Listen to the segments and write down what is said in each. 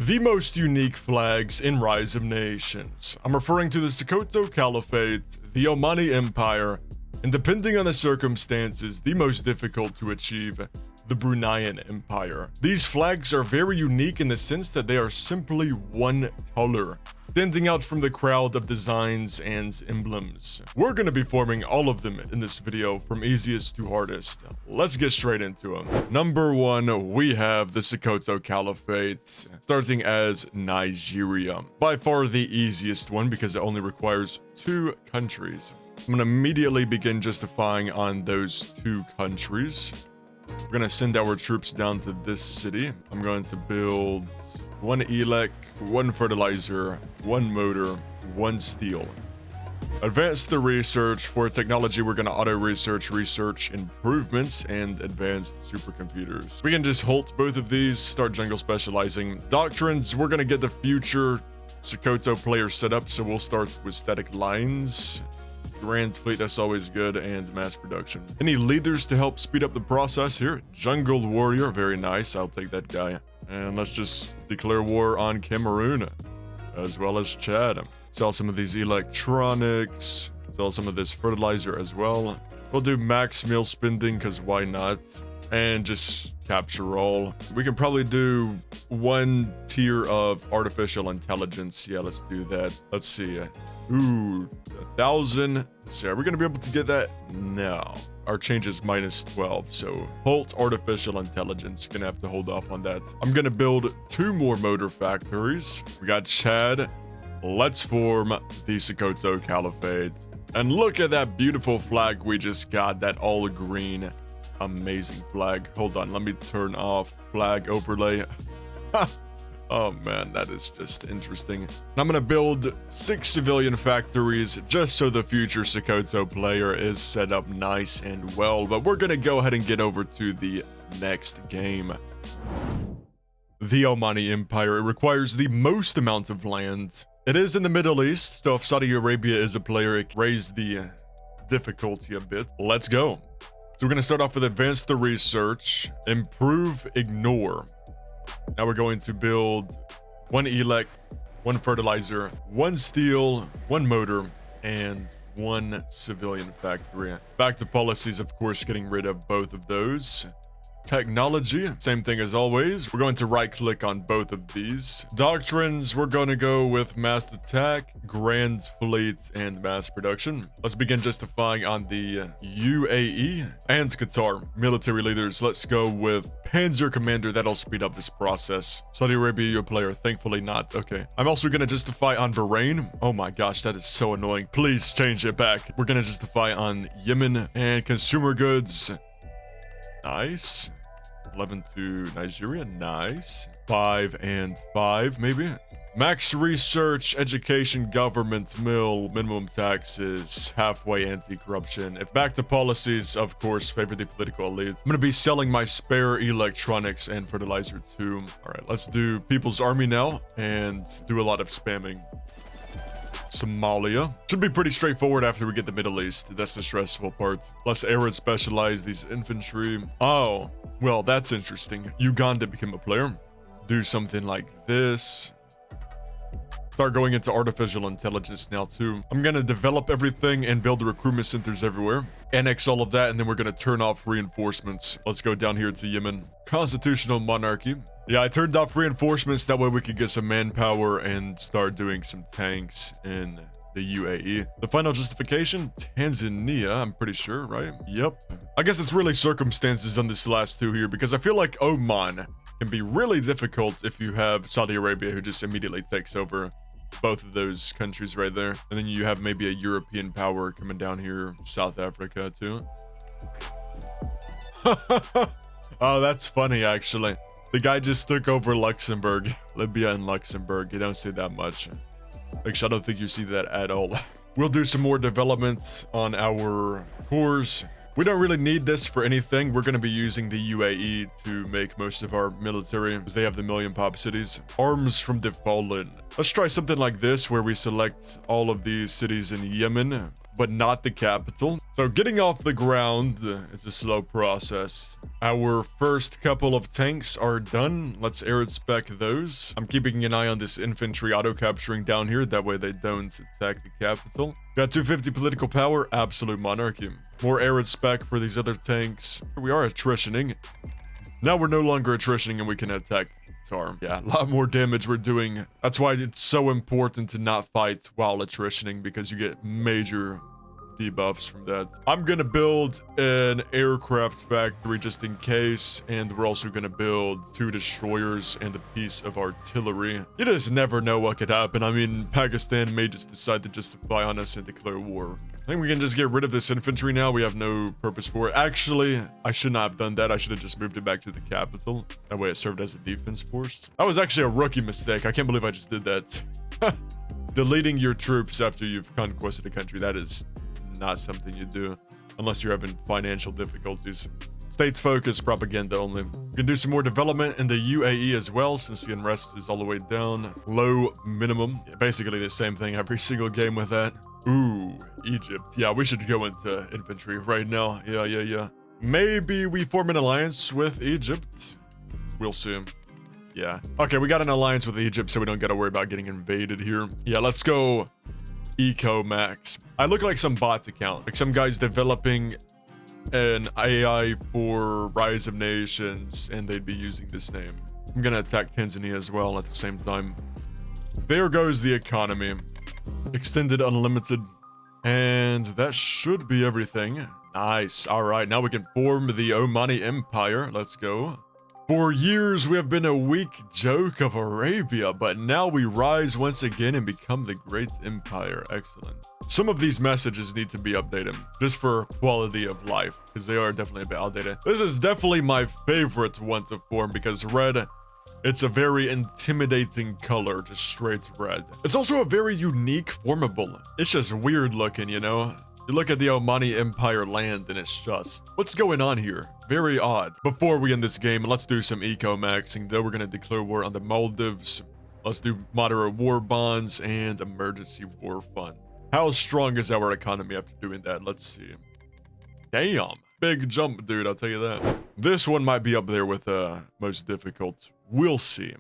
the most unique flags in Rise of Nations. I'm referring to the Sokoto Caliphate, the Omani Empire, and depending on the circumstances, the most difficult to achieve, the Bruneian Empire. These flags are very unique in the sense that they are simply one color, standing out from the crowd of designs and emblems. We're going to be forming all of them in this video from easiest to hardest. Let's get straight into them. Number 1, we have the Sokoto Caliphate, starting as Nigeria. By far the easiest one because it only requires 2 countries. I'm going to immediately begin justifying on those 2 countries. We're going to send our troops down to this city. I'm going to build 1 elec, 1 fertilizer, 1 motor, 1 steel. Advance the research. For technology, we're going to auto-research, research improvements, and advanced supercomputers. We can just halt both of these, start jungle specializing. Doctrines, we're going to get the future Sokoto player set up, so we'll start with static lines. Grand fleet, that's always good, and mass production. Any leaders to help speed up the process here? Jungle warrior, very nice. I'll take that guy. And let's just declare war on Cameroon, as well as Chad. Sell some of these electronics. Sell some of this fertilizer as well. We'll do max meal spending, because why not? And just capture all. We can probably do 1 tier of artificial intelligence. Yeah, let's do that. Let's see. Ooh, 1,000. So are we going to be able to get that? No. Our change is -12. So halt artificial intelligence. You're going to have to hold off on that. I'm going to build 2 more motor factories. We got Chad. Let's form the Sokoto Caliphate. And look at that beautiful flag we just got. That all green. Amazing flag. Hold on. Let me turn off flag overlay. Oh man, that is just interesting. And I'm going to build 6 civilian factories just so the future Sokoto player is set up nice and well. But we're going to go ahead and get over to the next game. The Omani Empire. It requires the most amount of land. It is in the Middle East, so if Saudi Arabia is a player, it raised the difficulty a bit. Let's go. So we're going to start off with advance the research, improve, ignore. Now we're going to build 1 elec, 1 fertilizer, 1 steel, 1 motor, and 1 civilian factory. Back to policies, of course, getting rid of both of those. Technology, same thing as always. We're going to right click on both of these. Doctrines, we're going to go with mass attack, grand fleet, and mass production. Let's begin justifying on the UAE and Qatar. Military leaders, let's go with Panzer Commander. That'll speed up this process. Saudi Arabia, your player. Thankfully not. Okay. I'm also going to justify on Bahrain. Oh my gosh, that is so annoying. Please change it back. We're going to justify on Yemen and consumer goods. Nice. 11 to Nigeria. Nice. 5 and 5, maybe. Max research, education, government, minimum taxes, halfway anti-corruption. If back to policies, of course, favor the political elite. I'm going to be selling my spare electronics and fertilizer too. All right, let's do People's Army now and do a lot of spamming. Somalia. Should be pretty straightforward after we get the Middle East. That's the stressful part. Let's arid specialize these infantry. Oh, well, that's interesting. Uganda became a player. Do something like this. Start going into artificial intelligence now too. I'm going to develop everything and build recruitment centers everywhere. Annex all of that, and then we're going to turn off reinforcements. Let's go down here to Yemen. Constitutional monarchy. Yeah, I turned off reinforcements. That way we could get some manpower and start doing some tanks in the UAE. The final justification, Tanzania, I'm pretty sure, right? Yep. I guess it's really circumstances on this last 2 here, because I feel like Oman can be really difficult if you have Saudi Arabia who just immediately takes over both of those countries right there. And then you have maybe a European power coming down here, South Africa too. Oh, that's funny actually. The guy just took over Luxembourg. Libya and Luxembourg. You don't see that much. Actually, I don't think you see that at all. We'll do some more development on our cores. We don't really need this for anything. We're going to be using the UAE to make most of our military, because they have the million pop cities. Arms from the fallen. Let's try something like this, where we select all of these cities in Yemen. but not the capital. So getting off the ground is a slow process. Our first couple of tanks are done. Let's air spec those. I'm keeping an eye on this infantry auto-capturing down here. That way they don't attack the capital. Got 250 political power. Absolute monarchy. More air spec for these other tanks. We are attritioning. Now we're no longer attritioning and we can attack Tar. Yeah, a lot more damage we're doing. That's why it's so important to not fight while attritioning, because you get major debuffs from that. I'm gonna build an aircraft factory just in case, and we're also gonna build 2 destroyers and a piece of artillery. You just never know what could happen. I mean, Pakistan may just decide to justify on us and declare war. I think we can just get rid of this infantry now. We have no purpose for it. Actually, I should not have done that. I should have just moved it back to the capital. That way it served as a defense force. That was actually a rookie mistake. I can't believe I just did that. Deleting your troops after you've conquested a country, that is not something you do unless you're having financial difficulties. States focused propaganda only. You can do some more development in the UAE as well, since the unrest is all the way down. Low minimum. Yeah, basically the same thing every single game with that. Ooh, Egypt. Yeah, we should go into infantry right now. Yeah. Maybe we form an alliance with Egypt. We'll see. Yeah. Okay, we got an alliance with Egypt, so we don't gotta worry about getting invaded here. Yeah, let's go Eco Max. I look like some bot account, like some guy's developing an AI for Rise of Nations, and they'd be using this name. I'm gonna attack Tanzania as well at the same time. There goes the economy. Extended unlimited. And that should be everything. Nice. All right, now we can form the Omani Empire. Let's go. For years, we have been a weak joke of Arabia, but now we rise once again and become the great empire. Excellent. Some of these messages need to be updated, just for quality of life, because they are definitely a bit outdated. This is definitely my favorite one to form, because red, it's a very intimidating color, just straight red. It's also a very unique formable. It's just weird looking, you know? You look at the Omani Empire land and it's just, what's going on here? Very odd. Before we end this game, let's do some eco-maxing, though. We're going to declare war on the Maldives. Let's do moderate war bonds and emergency war fund. How strong is our economy after doing that? Let's see. Damn. Big jump, dude, I'll tell you that. This one might be up there with most difficult. We'll see.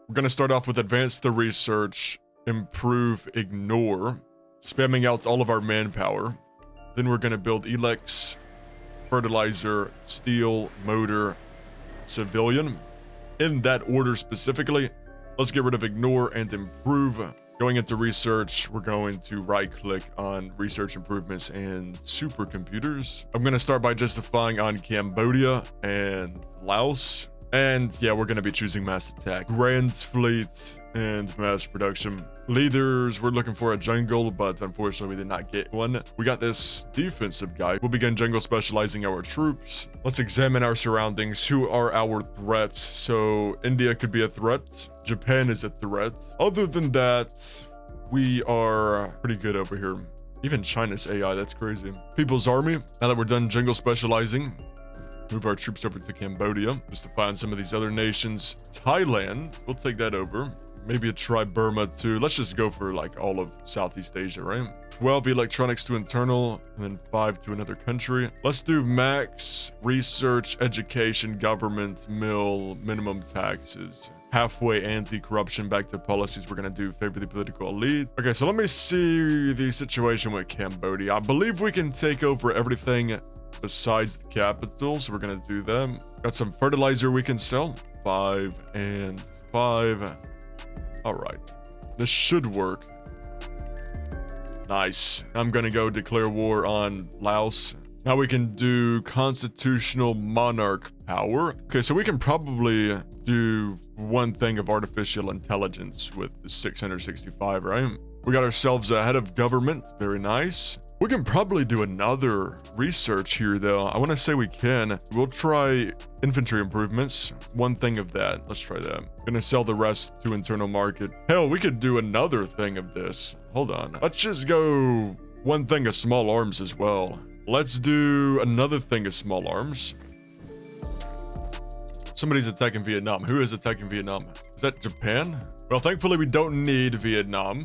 We're going to start off with advance the research, improve, ignore. Spamming out all of our manpower. Then we're going to build Elex, fertilizer, steel, motor, civilian. In that order specifically. Let's get rid of ignore and improve. Going into research, we're going to right-click on research improvements and supercomputers. I'm going to start by justifying on Cambodia and Laos. And yeah, we're going to be choosing mass attack, grand fleet, and mass production. Leaders, we're looking for a jungle, but unfortunately we did not get one. We got this defensive guy. We'll begin jungle specializing our troops. Let's examine our surroundings. Who are our threats? So India could be a threat. Japan is a threat. Other than that, we are pretty good over here. Even China's AI, that's crazy. People's Army, now that we're done jungle specializing, move our troops over to Cambodia, just to find some of these other nations. Thailand, we'll take that over. Maybe try Burma too. Let's just go for like all of Southeast Asia, right? 12 electronics to internal, and then 5 to another country. Let's do max, research, education, government, mill, minimum taxes. Halfway anti-corruption, back to policies. We're gonna do favor the political elite. Okay, so let me see the situation with Cambodia. I believe we can take over everything besides the capital, so we're gonna do them. Got some fertilizer we can sell. 5 and 5. All right, this should work. Nice. I'm gonna go declare war on Laos. Now we can do constitutional monarch power. Okay, so we can probably do one thing of artificial intelligence with the 665, right? We got ourselves a head of government. Very nice. We can probably do another research here, though. I want to say we can. We'll try infantry improvements. One thing of that. Let's try that. Gonna sell the rest to internal market. Hell, we could do another thing of this. Hold on. Let's just go one thing of small arms as well. Let's do another thing of small arms. Somebody's attacking Vietnam. Who is attacking Vietnam? Is that Japan? Well, thankfully we don't need Vietnam.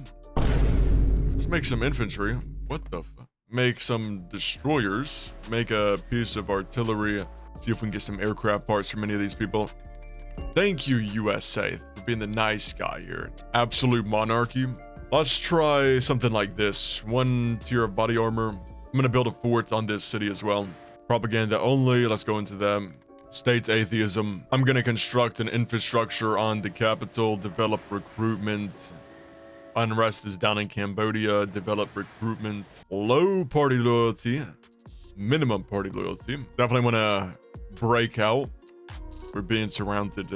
Let's make some infantry. What the fuck? Make some destroyers. Make a piece of artillery. See if we can get some aircraft parts from any of these people. Thank you, USA, for being the nice guy here. Absolute monarchy. Let's try something like this. 1 tier of body armor. I'm gonna build a fort on this city as well. Propaganda only. Let's go into them. State atheism. I'm gonna construct an infrastructure on the capital. Develop recruitment. Unrest is down in Cambodia. Develop recruitment. Low party loyalty. Minimum party loyalty. Definitely want to break out. We're being surrounded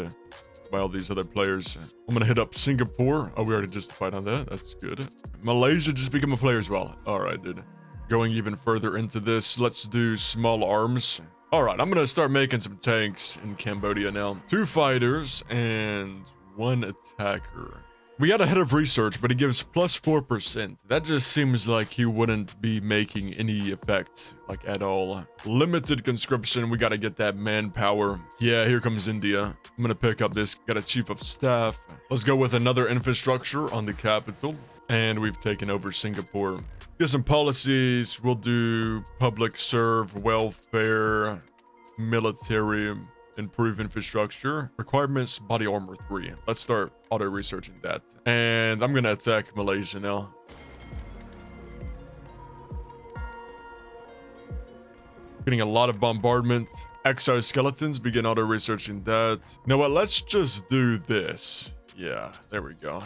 by all these other players. I'm going to hit up Singapore. Oh, we already justified on that. That's good. Malaysia just became a player as well. All right, dude. Going even further into this, let's do small arms. All right, I'm going to start making some tanks in Cambodia now. 2 fighters and 1 attacker. We got a head of research, but he gives plus 4%. That just seems like he wouldn't be making any effect, like at all. Limited conscription, we gotta get that manpower. Yeah, here comes India. I'm gonna pick up this, got a chief of staff. Let's go with another infrastructure on the capital. And we've taken over Singapore. Get some policies, we'll do public serve, welfare, military, improve infrastructure. Requirements, body armor 3. Let's start auto-researching that. And I'm gonna attack Malaysia now. Getting a lot of bombardment. Exoskeletons, begin auto-researching that. You know what, let's just do this. Yeah, there we go.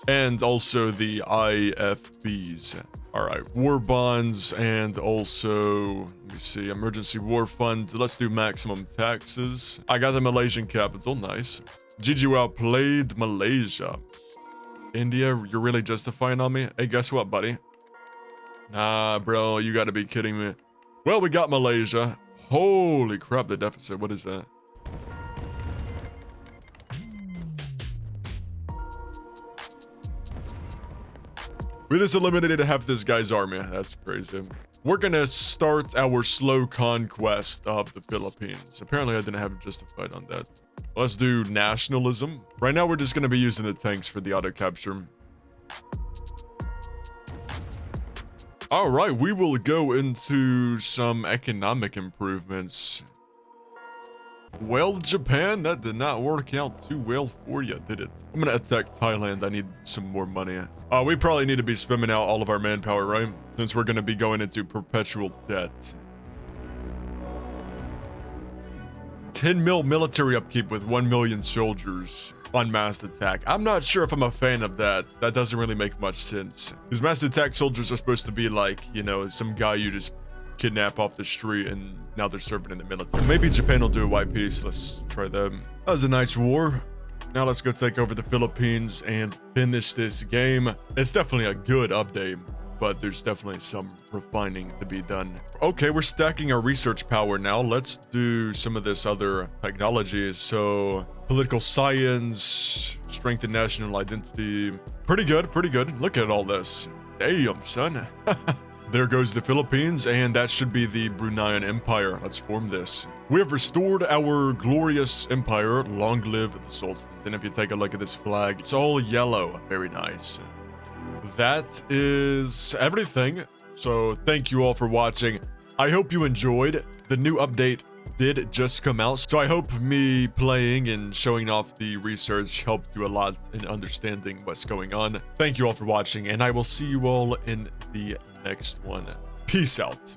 And also the IFBs. All right, war bonds and also, let me see, emergency war fund. Let's do maximum taxes. I got the Malaysian capital, nice. GG outplayed Malaysia. India, you're really justifying on me? Hey, guess what, buddy? Nah, bro, you gotta be kidding me. Well, we got Malaysia. Holy crap, the deficit, what is that? We just eliminated half this guy's army. That's crazy. We're gonna start our slow conquest of the Philippines. Apparently, I didn't have justified on that. Let's do nationalism. Right now, we're just gonna be using the tanks for the auto capture. All right, we will go into some economic improvements. Well, Japan, that did not work out too well for you, did it? I'm gonna attack Thailand. I need some more money. We probably need to be spamming out all of our manpower, right? Since we're gonna be going into perpetual debt. 10 mil military upkeep with 1 million soldiers on mass attack. I'm not sure if I'm a fan of that. That doesn't really make much sense. Because mass attack soldiers are supposed to be like, you know, some guy you just kidnap off the street and now they're serving in the military. Maybe Japan will do a white peace. Let's try that. That was a nice war. Now let's go take over the Philippines and finish this game. It's definitely a good update, but there's definitely some refining to be done. Okay, we're stacking our research power now. Let's do some of this other technology. So political science, strengthen national identity. Pretty good, pretty good. Look at all this. Damn, son. There goes the Philippines, and that should be the Bruneian Empire. Let's form this. We have restored our glorious empire. Long live the Sultan. And if you take a look at this flag, it's all yellow. Very nice. That is everything. So thank you all for watching. I hope you enjoyed. The new update did just come out, so I hope me playing and showing off the research helped you a lot in understanding what's going on. Thank you all for watching, and I will see you all in the next one. Peace out.